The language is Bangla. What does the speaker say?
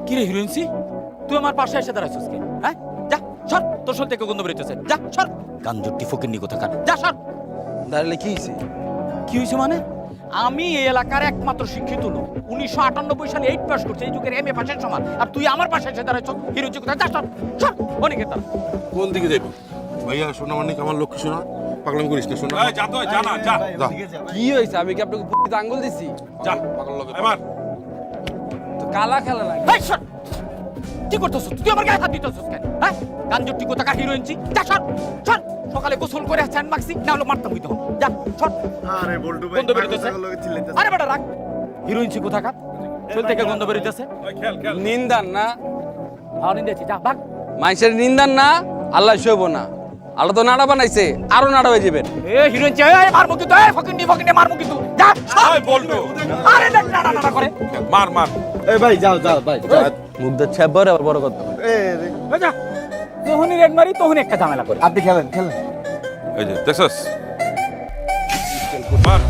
কি রে হিরোইনসি, তুই আমার পাশে এসে দাঁড়াইছিস কে? হ্যাঁ, যা সর, তোর শরীর থেকে গন্ধ বেরোতেছে, যা সর। কানজুটি ফকিন্নি কোথাকার, যা সর। দাঁড়ালে কি হয়েছে? কি হয়েছে মানে? আমি এই এলাকার একমাত্র শিক্ষিত লোক, 1998 সালে 8 পাস করছে, এই যুগের এমএ পাশের সমান, আর তুই আমার পাশে এসে দাঁড়াইছ। হিরোইনসি কোথায়, যা সর সর। অনেকে তার কোন দিকে যাবি? ভাইয়া সোনা মানিক আমার লক্ষ্য শোনা, পাগলামি করিস না সোনা। যা তো, যা না, যা। যা। কি হয়েছে? আমি কি আপনাকে পুরোতে আঙ্গুল দিছি? যা, পাগল লগে এবার তো কালা খেলা লাগে। এই সর। কি করতেছ তুই? আমার গায়ে হাত দিতেছিস কেন? হ্যাঁ, কানজুটি কোথাকার হিরোইনসি, যা সর সর। সকালে গোসল করে স্যান্ড মাখছি, না হলো মারতাম হইতো। যা সর। আরে বল্টু ভাই গন্ধ বেরোতেছে। আরে বেটা রাখ। হিরোইনসি কোথাকার, শরীর থেকে গন্ধ বেরোতেছে। ওই খেল খেল। নিন্দান না, হাওয়া নিন্দেছি, যা ভাগ। মানুষের নিন্দান না, আল্লাহ সইব না। আল্লাহ তো নাড়া বানাইছে, আরো নাড়া হয়ে যাবেন। এ হিরোইনসি, এই মারমু কিন্তু, এই ফকিন্নি ফকিন্নি মারমু কিন্তু, যা সর। ওই বলটু, আরে দেখ না না করে। মার মার। এই ভাই যাও যাও ভাই মুখ দিয়ে ছ্যাবর আবার বড় কথা। এই যা। তখনই রেড মারি, তখনই একটা ঝামেলা করে। আপনি খেলেন খেলেন। এই যে দেখছস মার।